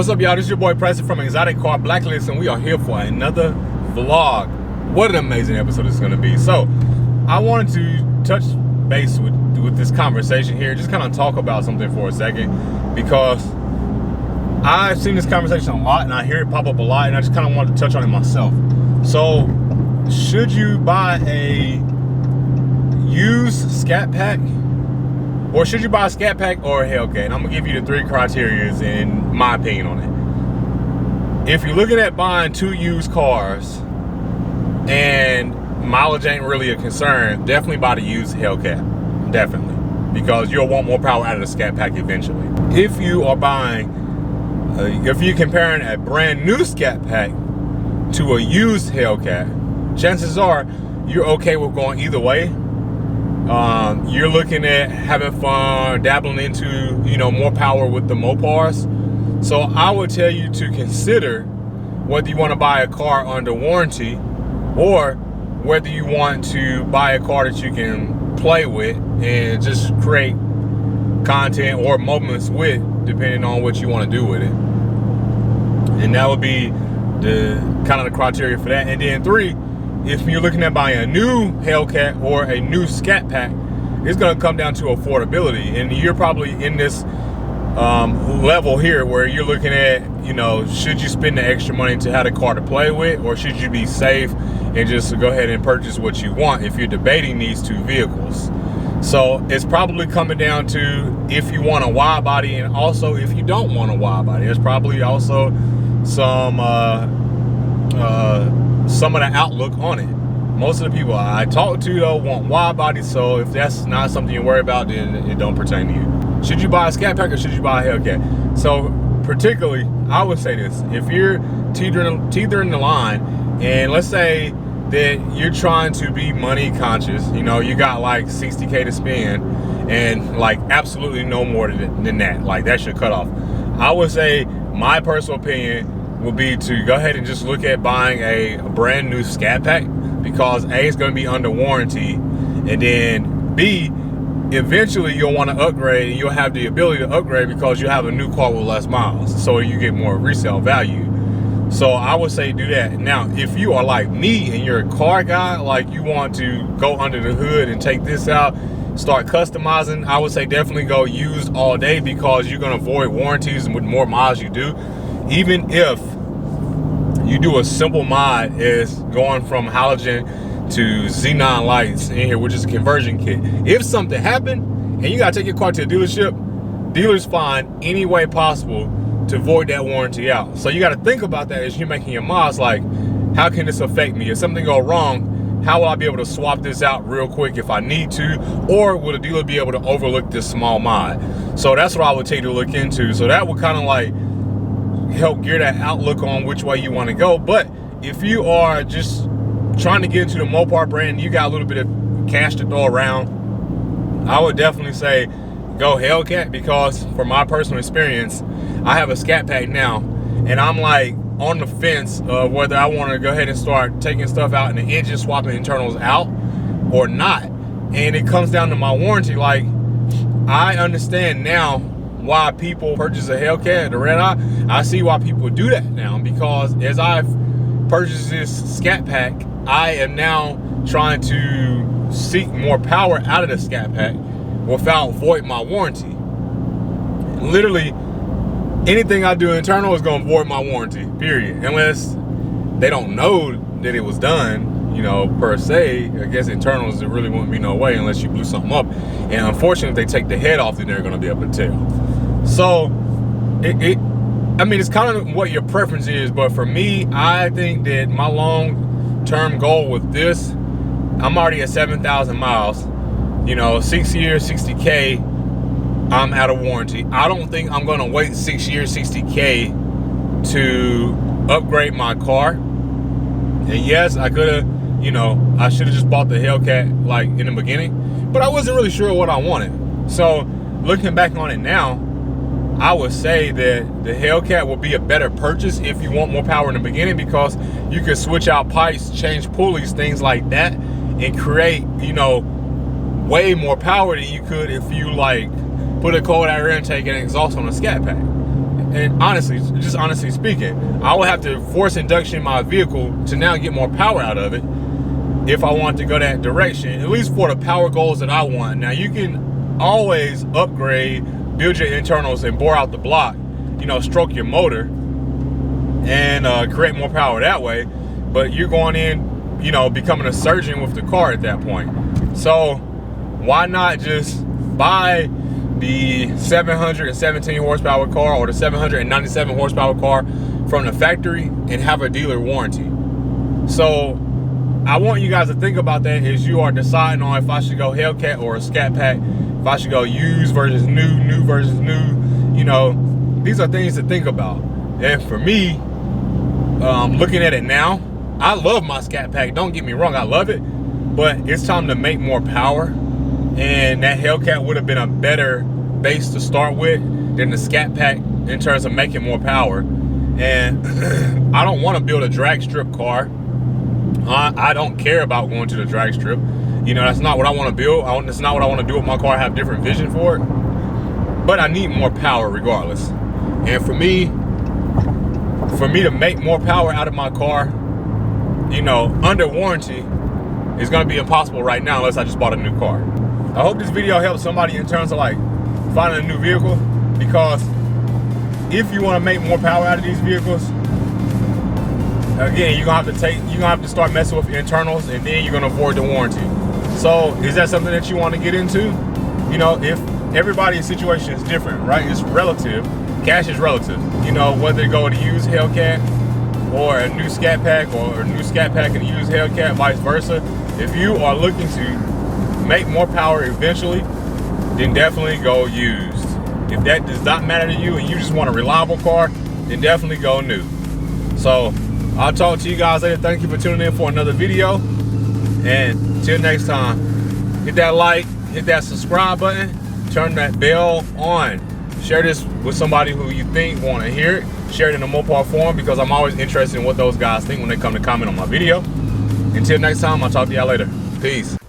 What's up, y'all? This is your boy Preston from Exotic Car Blacklist, and we are here for another vlog. What an amazing episode it's going to be. So I wanted to touch base with this conversation here, just kind of talk about something for a second, because I've seen this conversation a lot and I hear it pop up a lot, and I just kind of wanted to touch on it myself. So should you buy a used Scatpack, or should you buy a Scatpack or a Hellcat? And I'm gonna give you the three criteria in my opinion on it. If you're looking at buying two used cars and mileage ain't really a concern, definitely buy the used Hellcat. Definitely. Because you'll want more power out of the Scatpack eventually. If you are buying, if you're comparing a brand new Scatpack to a used Hellcat, chances are you're okay with going either way. You're looking at having fun, dabbling into, more power with the Mopars. So I would tell you to consider whether you want to buy a car under warranty or whether you want to buy a car that you can play with and just create content or moments with, depending on what you want to do with it. And that would be the kind of the criteria for that. And then three, if you're looking at buying a new Hellcat or a new Scatpack, it's going to come down to affordability. And you're probably in this level here where you're looking at, should you spend the extra money to have a car to play with, or should you be safe and just go ahead and purchase what you want if you're debating these two vehicles? So it's probably coming down to if you want a wide body, and also if you don't want a wide body. There's probably also some of the outlook on it. Most of the people I talk to though want wide bodies, so if that's not something you worry about, then it don't pertain to you. Should you buy a Scatpack or should you buy a Hellcat? So particularly, I would say this: if you're teetering the line, and let's say that you're trying to be money conscious, you got like 60K to spend, and like absolutely no more than that, like that should cut off. I would say my personal opinion would be to go ahead and just look at buying a brand new Scatpack, because A, it's going to be under warranty, and then B, eventually you'll want to upgrade, and you'll have the ability to upgrade because you have a new car with less miles, so you get more resale value. So I would say do that. Now, if you are like me and you're a car guy, like you want to go under the hood and take this out, start customizing, I would say definitely go used all day, because you're going to avoid warranties with more miles you do. Even if you do a simple mod as going from halogen to xenon lights in here, which is a conversion kit. If something happened and you gotta take your car to a dealership, dealers find any way possible to void that warranty out. So you gotta think about that as you're making your mods, like, how can this affect me? If something go wrong, how will I be able to swap this out real quick if I need to? Or will the dealer be able to overlook this small mod? So that's what I would take to look into. So that would kind of like help gear that outlook on which way you want to go. But if you are just trying to get into the Mopar brand, you got a little bit of cash to throw around, I would definitely say go Hellcat, because from my personal experience, I have a Scatpack now, and I'm like on the fence of whether I want to go ahead and start taking stuff out in the engine, swapping internals out or not. And it comes down to my warranty. Like, I understand now why people purchase a Hellcat, the red eye. I see why people do that now, because as I've purchased this Scatpack, I am now trying to seek more power out of the Scatpack without void my warranty. Literally, anything I do internal is going to void my warranty, period. Unless they don't know that it was done, per se. I guess internals, there really wouldn't be no way unless you blew something up. And unfortunately, if they take the head off, then they're going to be able to tell. So, it's kind of what your preference is. But for me, I think that my long-term goal with this, I'm already at 7,000 miles. 6 years, 60K, I'm out of warranty. I don't think I'm going to wait 6 years, 60K to upgrade my car. And yes, I could have, I should have just bought the Hellcat like in the beginning, but I wasn't really sure what I wanted. So looking back on it now, I would say that the Hellcat will be a better purchase if you want more power in the beginning, because you can switch out pipes, change pulleys, things like that, and create, way more power than you could if you like put a cold air intake and exhaust on a Scatpack. And honestly, just honestly speaking, I would have to force induction in my vehicle to now get more power out of it if I want to go that direction, at least for the power goals that I want. Now, you can always upgrade, build your internals and bore out the block, you know, stroke your motor and create more power that way. But you're going in, you know, becoming a surgeon with the car at that point. So why not just buy the 717 horsepower car or the 797 horsepower car from the factory and have a dealer warranty? So I want you guys to think about that as you are deciding on if I should go Hellcat or a Scatpack, if I should go used versus new versus new. You know, these are things to think about. And for me, looking at it now, I love my Scatpack. Don't get me wrong, I love it, but it's time to make more power. And that Hellcat would have been a better base to start with than the Scatpack in terms of making more power. And I don't want to build a drag strip car. I don't care about going to the drag strip. You know, that's not what I want to build. That's not what I want to do with my car. I have different vision for it. But I need more power regardless. And for me to make more power out of my car, you know, under warranty, is going to be impossible right now unless I just bought a new car. I hope this video helps somebody in terms of like finding a new vehicle, because if you want to make more power out of these vehicles, again, you're gonna have to start messing with internals, and then you're gonna avoid the warranty. So is that something that you want to get into? You know, if everybody's situation is different, right? It's relative. Cash is relative. You know, whether you go to use Hellcat or a new Scatpack, or a new Scatpack and a used Hellcat, vice versa. If you are looking to make more power eventually, then definitely go used. If that does not matter to you and you just want a reliable car, then definitely go new. So I'll talk to you guys later. Thank you for tuning in for another video. And till next time, hit that like, hit that subscribe button, turn that bell on. Share this with somebody who you think want to hear it. Share it in a Mopar forum, because I'm always interested in what those guys think when they come to comment on my video. Until next time, I'll talk to y'all later. Peace.